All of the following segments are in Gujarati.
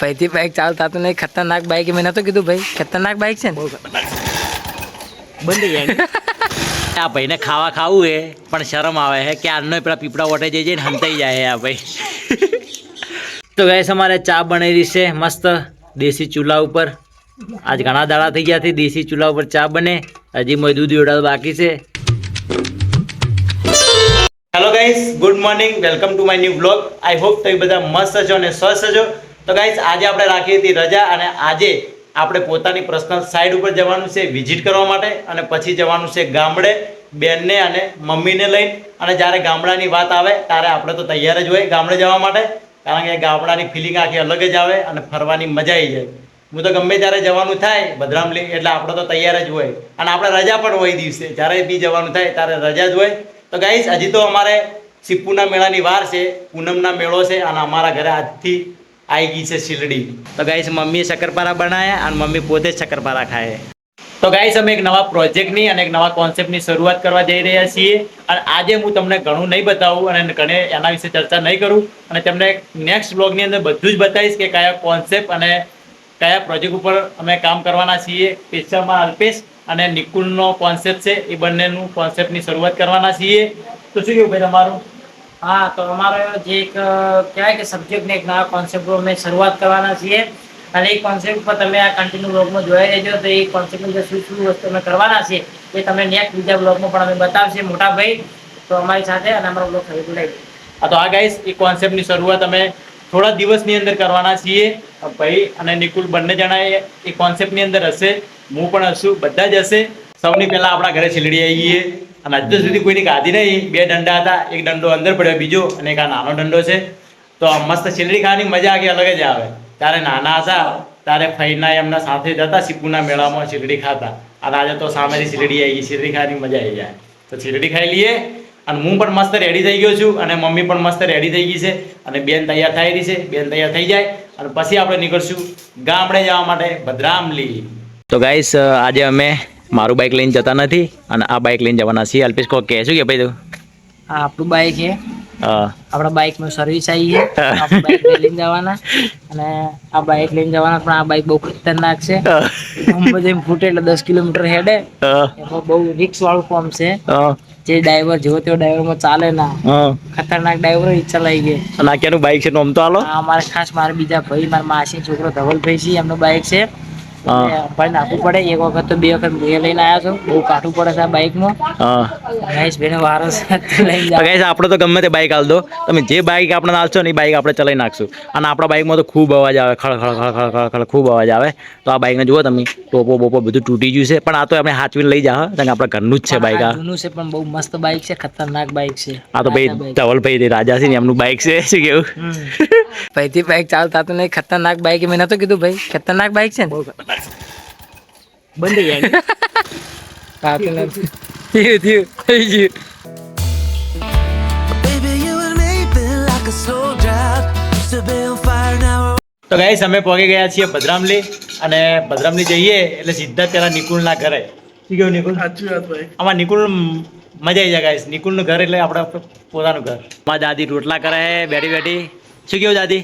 ભાઈથી બાઈક ચાલતા તો નહીં, ખતરનાક બાઈક. મેં નતો કીધું ભાઈ ખતરનાક બાઈક છે ને. બંધ યાર આ ભાઈને ખાવા ખાવું હે પણ શરમ આવે હે કે આજનો પેલા પીપળા ઓટે જઈ જઈને હંતાઈ જાય આ ભાઈ. તો ગાઈસ અમારે ચા બનાવી છે મસ્ત દેશી ચૂલા ઉપર. આજ ઘણા દાડા થઈ ગયા છે દેશી ચૂલા ઉપર ચા બને. હજી મોય દૂધ ઉડાવ બાકી છે. Hello guys, good morning, welcome to my new blog. I hope તમે બધા મસ્ત છો અને સ્વસ્થ છો. તો ગાઈસ આજે આપણે રાખી હતી રજા અને આજે આપણે પોતાની પર્સનલ સાઈડ ઉપર જવાનું છે વિઝિટ કરવા માટે અને પછી જવાનું છે ગામડે બેનને અને મમ્મીને લઈને. અને જ્યારે ગામડાની વાત આવે ત્યારે આપણે તો તૈયાર જ હોય ગામડે જવા માટે, કારણ કે ગામડાની ફિલિંગ આખી અલગ જ આવે અને ફરવાની મજા આવી જાય. હું તો ગમે ત્યારે જવાનું થાય ભદ્રામલી એટલે આપણે તો તૈયાર જ હોય અને આપણે રજા પણ હોય દિવસે જ્યારે બી જવાનું થાય ત્યારે રજા જ હોય. તો ગાઈસ હજી તો અમારે સિપ્પુના મેળાની વાર છે, પૂનમના મેળો છે અને અમારા ઘરે આજથી આવી ગઈ છે શીલડી. તો ગાઈસ મમ્મીએ શક્કરપારા બનાવ્યા અને મમ્મી પોતે જ શક્કરપારા ખાય. તો ગાઈસ અમે એક નવા પ્રોજેક્ટની અને એક નવા કોન્સેપ્ટની શરૂઆત કરવા જઈ રહ્યા છીએ અને આજે હું તમને ઘણું નહીં બતાવું અને ઘણે એના વિશે ચર્ચા નહીં કરું અને તમને નેક્સ્ટ બ્લોગની અંદર બધું જ બતાવીશ કે કયા કોન્સેપ્ટ અને કયા પ્રોજેક્ટ ઉપર અમે કામ કરવાના છીએ. સ્પેશિયલમાં અલ્પેશ અને નિકુલનો કોન્સેપ્ટ છે, એ બંનેનું કોન્સેપ્ટની શરૂઆત કરવાના છીએ. તો શું કહ્યું ભાઈ તમારું? હા, તો અમારો જે એક કહેવાય કે સબ્જેક્ટને એક નવા કોન્સેપ્ટ અમે શરૂઆત કરવાના છીએ અને એ કોન્સેપ્ટ પર તમે આ કન્ટિન્યુ બ્લોગમાં જોઈ રહેજો. તો એ કોન્સેપ્ટની અંદર શું શું વસ્તુ અમે કરવાના છે એ તમે નેક્સ્ટ બીજા બ્લોગમાં પણ અમે બતાવશે મોટા ભાઈ. તો અમારી સાથે અને અમારો બ્લોગ ખરીદી લઈ. હા, તો આ ગાઈસ એ કોન્સેપ્ટની શરૂઆત અમે થોડા દિવસની અંદર કરવાના છીએ. ભાઈ અને નિકુલ બંને જણા એ કોન્સેપ્ટની અંદર હશે, હું પણ હશું, બધા જ હશે. સૌની પહેલાં આપણા ઘરે શીલડી આવી ગઈ અને હજુ સુધી કોઈની ગાધી નહીં. બે દંડા હતા, એક દંડો અંદર પડ્યો બીજો અને એક આ નાનો દંડો છે. તો આ મસ્ત શીલડી ખાવાની મજા આખી અલગ જ આવે. ત્યારે નાના હતા ત્યારે ફઈના એમના સાથે જતા સિપ્પુના મેળામાં શીલડી ખાતા અને આજે તો સામેથી શીલડી આવી ગઈ. શીલડી ખાવાની મજા આવી જાય. તો શીલડી ખાઈ લઈએ અને હું પણ મસ્ત રેડી થઈ ગયો છું અને મમ્મી પણ મસ્ત રેડી થઈ ગઈ છે અને બેન તૈયાર થઈ રહી છે. બેન તૈયાર થઈ જાય અને પછી આપણે નીકળશું ગામડે જવા માટે ભદ્રામલી. તો ગાઈસ આજે અમે મારું બાઇક લઈને જતા નથી અને આ બાઇક લઈને જવાના છીએ. અલ્પેશ કોક કહે શું કે ભાઈ તું? હા, આપણું બાઈક છે, હા, આપણા બાઈકનું સર્વિસ આવી છે, આપણે બાઈક લઈને જવાના અને આ બાઈક લઈને જવાના. પણ આ બાઈક બહુ ખતરનાક છે. બધે ફૂટે એટલે 10 કિલોમીટર હેડે. એમાં બહુ રિક્સ વાળું ફોર્મ છે. જે ડ્રાઈવર જેવો તેવો ડ્રાઈવરમાં ચાલે ના, ખતરનાક ડ્રાઈવર ઈચ્છા લઈ ગઈ. અને આ ક્યાંનું બાઇક છે આમ તો હાલો? હા, અમારે ખાસ મારા બીજા ભાઈ, મારા માસી છોકરો ધવલભાઈ છે, એમનું બાઈક છે. પણ નાખવું પડે. એક વખત તો 2 વખત મેં લઈને આવ્યા છો, બહુ કાઠું પડે છે આ બાઈકમાં. મહેશભાઈનો વારો લઈને જાવ. ગાઈસ આપણે તો ગમે તે બાઇક હાલ દો, તમે જે બાઇક આપણે હાલશો ને એ બાઇક આપણે ચલાવી નાખશું. અને આપણા બાઇકમાં તો ખૂબ અવાજ આવે, ખળ ખળ ખળ ખળ ખળ ખળ ખૂબ અવાજ આવે. તો આ બાઇકને જુઓ તમે, ટોપો બોપો બધું તૂટી ગયું છે પણ આ તો આપણે હાચવીને લઈ જા, કારણ કે આપણા ઘરનું જ છે બાઇક. આ જૂનું છે પણ બહુ મસ્ત બાઈક છે, ખતરનાક બાઈક છે. આ તો ભાઈ ધવલભાઈ રાજા છે ને એમનું બાઇક છે. શું કેવું? ભાઈથી બાઈક ચાલતા તો નહીં, ખતરનાક બાઈક. મેં નતો કીધું ભાઈ ખતરનાક બાઈક છે ને. બંધ યાર હા, તો નથી થયું થઈ ગયું. તો ગાઈસ અમે પહોંચી ગયા છીએ ભદ્રામલી અને ભદ્રામલી જઈએ એટલે સીધા પેલા નિકુલના ઘરે. શું કેવું નિકુલ? સાચી વાત ભાઈ. આમાં નિકુલ મજા આવી જાય ગાઈસ. નિકુલનું ઘર એટલે આપણે પોતાનું ઘર. મારા દાદી રોટલા કરે બેઠી બેઠી. શું કેવું દાદી?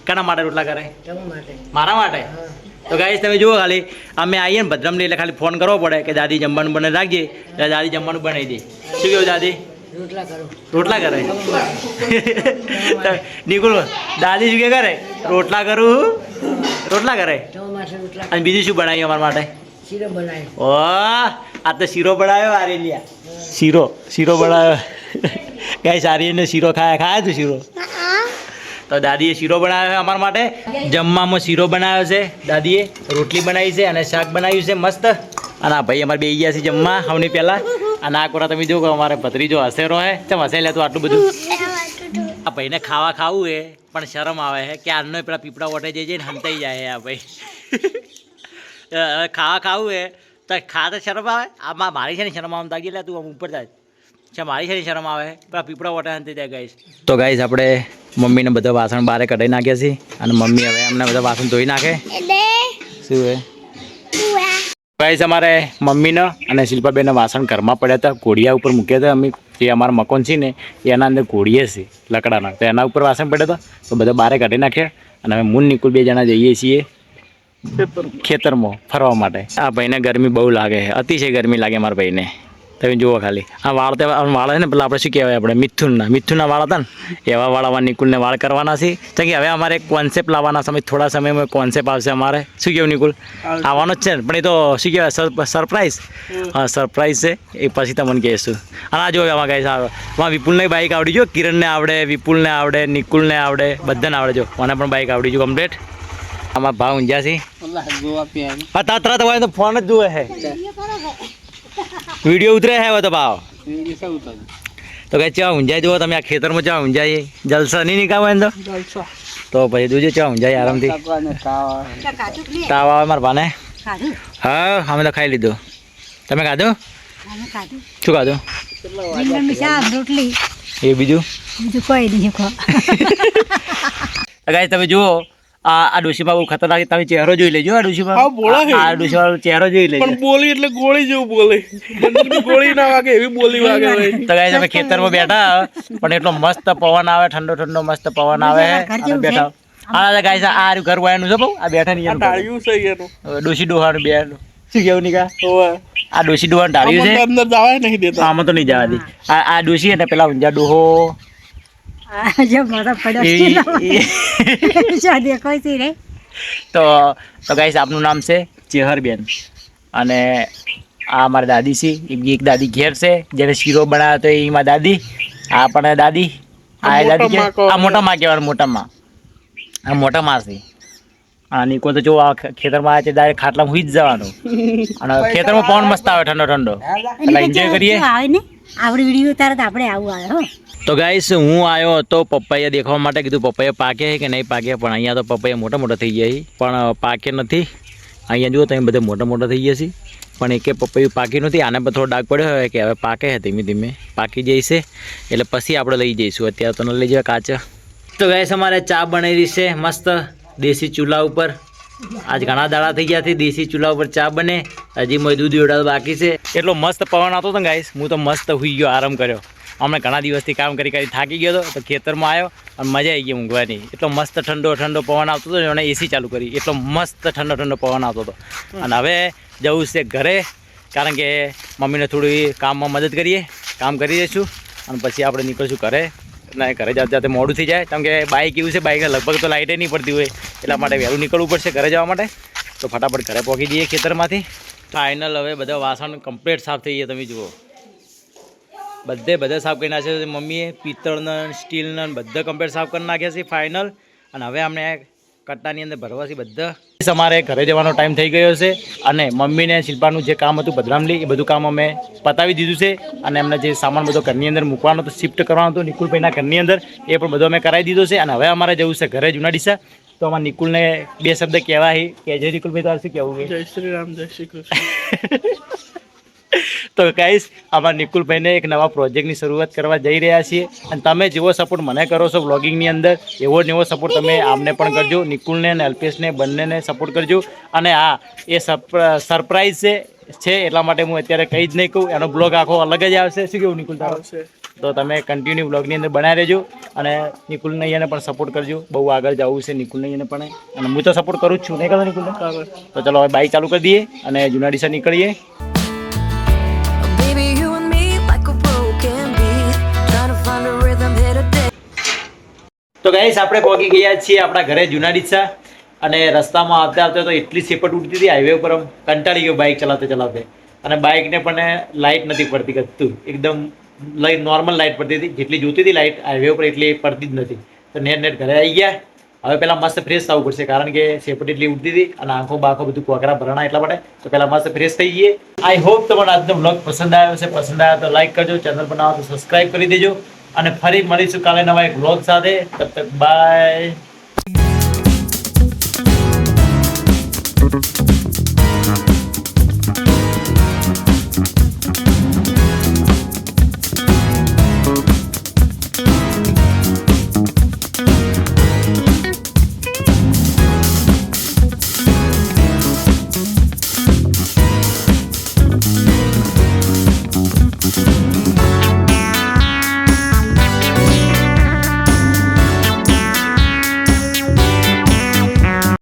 કોના માટે રોટલા કરે? મારા માટે. તો ગાઈસ તમે જુઓ, ખાલી અમે આવીએ ને ભદ્રામલી એટલે ખાલી ફોન કરવો પડે કે દાદી જમવાનું બને રાખજે, એટલે દાદી જમવાનું બનાવી દે. શું કેવું દાદી? રોટલા કરે. નિકુલ દાદી શું કે કરે? રોટલા કરું, રોટલા કરે. અને બીજું શું બનાવ્યું અમારા માટે? ઓ આ તો શીરો બનાવ્યો. આરેલિયા શીરો બનાવ્યો. ગાઈસ આર્યને શીરો ખાયા તું શીરો? તો દાદીએ શીરો બનાવ્યો છે અમારા માટે. જમવામાં શીરો બનાવ્યો છે દાદીએ, રોટલી બનાવી છે અને શાક બનાવ્યું છે મસ્ત. અને આ ભાઈ અમારે બે ગયા છે જમવા સૌની પહેલાં. અને આ કોરા તમે જો કે અમારે ભત્રીજો હસેરો હે. ચમ હસે લે તું આટલું બધું? આ ભાઈને ખાવા ખાવું હે પણ શરમ આવે હે કે આજનો પેલા પીપળા ઓટે જઈ જઈને હંતાઈ જાય આ ભાઈ. ખાવા ખાવું હે તો ખાતે શરમ આવે? આમાં મારી છે ને શરમ આમ તાગી લે તું આમ ઉપર જાય છે. મારી છે ને શરમ આવે પેલા પીપળા ઓટે હંતાઈ જાય ગાઈસ. તો ગાઈસ આપણે મમ્મીને બધા વાસણ બહાર કઢાઈ નાખ્યા છે અને મમ્મી હવે એમને બધા વાસણ ધોઈ નાખે. શું હે ગાઈસ? અમારે મમ્મીને અને શિલ્પાબેનના વાસણ ઘરમાં પડ્યા હતા, ઘોડિયા ઉપર મૂક્યા હતા. અમે જે અમારા મકાન છે ને એના અંદર ઘોડીએ છે લકડાના, તો એના ઉપર વાસણ પડ્યા હતા તો બધા બહાર કાઢી નાખ્યા અને અમે મૂન નિકુલ 2 જણા જઈએ છીએ ખેતરમાં ફરવા માટે. આ ભાઈને ગરમી બહુ લાગે છે, અતિશય ગરમી લાગે મારા ભાઈને. તમે જુઓ ખાલી આ વાળ વાળ છે ને પેલા આપણે શું કહેવાય આપણે મિથુનના વાળ હતા ને એવા વાળામાં નિકુલને વાળ કરવાના છે. તો કે હવે અમારે કોન્સેપ્ટ લાવવાના સમય થોડા સમયમાં કોન્સેપ્ટ આવશે અમારે. શું કહેવું નિકુલ? આવવાનો જ છે ને, પણ એ તો શું કહેવાય સરપ્રાઈઝ. હા સરપ્રાઈઝ છે, એ પછી તમને કહીશું. અને આ જો આમાં ગાઈસ આમાં વિપુલને બાઇક આવડી જો, કિરણને આવડે, વિપુલને આવડે, નિકુલને આવડે, બધાને આવડે. જો મને પણ બાઇક આવડી ગયું કમ્પ્લીટ. આમાં ભાવ ઊંઝા છે તરત હોય તો ફોન જ જુએ છે, વિડીયો ઉતરે હે તો ભાવ તો કઈ ચા ઊંઝાઈ જુઓ તમે. આ ખેતરમાં ચા ઊંઝાઈ જલસા નહીં નીકળવો એમ તો પછી જોજો ચા ઊંઝાઈ આરામથી. તાવ આવે મારા ભાને? હા અમે તો ખાઈ લીધું. તમે ખાધું? શું ખાધું? એ બીજું ગાઈસ તમે જુઓ આ ડોશીમાં બહુ ખતરનાક. તમે ચહેરો જોઈ લેજો. આ ડોશીમાં આ ડોશીમાં ચહેરો જોઈ લેજો. પણ બોલી એટલે ગોળી જેવું બોલે, ગોળી ના વાગે એવી બોલી વાગે. તો ગાઈસ અમે ખેતરમાં બેઠા, પણ એટલો મસ્ત પવન આવે, ઠંડો ઠંડો મસ્ત પવન આવે અને બેઠા. હા ગાઈસ આ ઘર વાયનું છે બહુ. આ બેઠા નહીં ટાળ્યું છે એનું ડોશી ડોહાનું બે. શું કેવું નીકા? આ ડોશી ડોહાનું ટાળ્યું છે, અંદર જવાય નહીં દેતા. આમાં તો નહીં જવા દી. આ ડોશી અને પેલા ઊંઝા ડોહો તો ગાઈસ આપનું નામ છે ચેહરબેન અને આ મારી દાદી છે. એક દાદી ઘેર છે જેને શીરો બનાવ્યો તો એ મારી દાદી. આ પણ દાદી. આ દાદી આ મોટા માં કહેવાનું. મોટામાં આ મોટા માં છે. આ નિકો તો જો આ ખેતરમાં આવે છે ડાયરેક્ટ ખાટલામાં હુઈ જ જવાનું. અને ખેતરમાં પવન મસ્ત આવે ઠંડો ઠંડો, એટલે એન્જોય કરીએ. આવડી વિડીયો તારે આપણે આવું આવે હો. તો ગાઈસ હું આવ્યો હતો પપૈયા દેખવા માટે. કીધું પપૈયા પાકે કે નહીં પાકે, પણ અહીંયા તો પપૈયા મોટા મોટા થઈ ગયા છે, પણ પાકે નથી. અહીંયા જુઓ તમે બધા મોટા મોટા થઈ ગયા છે, પણ એકે પપૈયું પાકી નથી. આને પર થોડો ડાઘ પડ્યો હોય કે હવે પાકે છે, ધીમે ધીમે પાકી જઈશે એટલે પછી આપણે લઈ જઈશું. અત્યારે તો ન લઈ જવા કાચા. તો ગાઈસ અમારે ચા બનાવી છે મસ્ત દેશી ચૂલા ઉપર. આજ ઘણા દાડા થઈ ગયા છે દેશી ચૂલા ઉપર ચા બને. હજી મેં દૂધ ઉડાવ બાકી છે. એટલો મસ્ત પવન આવતો હતો ગાઈસ, હું તો મસ્ત હુઈ ગયો, આરામ કર્યો. અમે ઘણા દિવસથી કામ કરી થાકી ગયો હતો, તો ખેતરમાં આવ્યો અને મજા આવી ગઈ ઊંઘવાની. એટલો મસ્ત ઠંડો ઠંડો પવન આવતો હતો, અને એસી ચાલુ કરી. એટલો મસ્ત ઠંડો ઠંડો પવન આવતો હતો. અને હવે જવું છે ઘરે, કારણ કે મમ્મીને થોડી કામમાં મદદ કરીએ, કામ કરી દઈશું અને પછી આપણે નીકળશું ઘરે. ના ઘરે જાતે મોડું થઈ જાય, કેમ કે બાઇક એવું છે, બાઇકને લગભગ તો લાઇટે નહીં પડતી હોય, એટલા માટે વહેલું નીકળવું પડશે ઘરે જવા માટે. તો ફટાફટ ઘરે પહોંચી જઈએ ખેતરમાંથી. ફાઇનલ હવે બધા વાસણ કમ્પ્લીટ સાફ થઈ ગયા. તમે જુઓ બધા સાફ કરી નાખ્યા છે મમ્મીએ. પિત્તળના સ્ટીલના બધા કમ્પ્લીટ સાફ કરી નાખ્યા છે ફાઇનલ. અને હવે અમને કટ્ટાની અંદર ભરવાથી બધા અમારે ઘરે જવાનો ટાઈમ થઈ ગયો છે. અને મમ્મીને શિલ્પાનું જે કામ હતું બદરામલી, એ બધું કામ અમે પતાવી દીધું છે. અને એમને જે સામાન બધો ઘરની અંદર મૂકવાનો હતો, શિફ્ટ કરવાનો હતો નિકુલભાઈના ઘરની અંદર, એ પણ બધો અમે કરાવી દીધો છે. અને હવે અમારે જવું છે ઘરે જૂના ડીસા. તો અમારે નિકુલને 2 શબ્દ કહેવાય કે જય નિકુલભાઈ, તારે શું કહેવું? જય શ્રી રામ, જય શ્રી કૃષ્ણ. તો ગાઈસ અમારા નિકુલભાઈને એક નવા પ્રોજેક્ટની શરૂઆત કરવા જઈ રહ્યા છીએ. અને તમે જેવો સપોર્ટ મને કરો છો વ્લોગિંગની અંદર, એવો ને એવો સપોર્ટ તમે આમને પણ કરજો. નિકુલને અને અલ્પેશને બંનેને સપોર્ટ કરજો. અને હા, એ સરપ્રાઈઝ છે એટલા માટે હું અત્યારે કંઈ જ નહીં કહું. એનો બ્લોગ આખો અલગ જ આવશે. શું કેવું નિકુલ તારો? તો તમે કન્ટિન્યુ બ્લોગની અંદર બનાવી રહેજો. અને નિકુલને અહીંયાને પણ સપોર્ટ કરજો. બહુ આગળ જવું છે નિકુલને અહીંયાને પણ. અને હું તો સપોર્ટ કરું જ છું, નહીં કરતો નિકુલને? તો ચલો હવે બાઇક ચાલુ કરી દઈએ અને જૂના ડીસા નીકળીએ. તો ગાઈસ આપણે પહોંચી ગયા છીએ આપણા ઘરે જૂના ડીસા. અને રસ્તામાં આવતા આવતા તો એટલી સેપટ ઉડતી હતી હાઈવે ઉપર, કંટાળી ગયો બાઇક ચલાવતે ચલાવતે. અને બાઇકને પણ લાઇટ નથી પડતી કતું, એકદમ નોર્મલ લાઇટ પડતી હતી. જેટલી જોતી હતી લાઇટ હાઈવે ઉપર એટલી પડતી જ નથી. તો નેટ ઘરે આવી ગયા. હવે પહેલાં મસ્ત ફ્રેશ થવું પડશે, કારણ કે સેપટ એટલી ઉડતી હતી અને આંખો બાખો બધું કોકરા ભરણા, એટલા માટે. તો પહેલાં મસ્ત ફ્રેશ થઈ જઈએ. આઈ હોપ તમને આજનો વ્લોગ પસંદ આવ્યો છે. પસંદ આવ્યો તો લાઈક કરજો, ચેનલ બનાવો તો સબસ્ક્રાઈબ કરી દેજો. અને ફરી મળીશું કાલે નવા એક વ્લોગ સાથે. તબ તક બાય.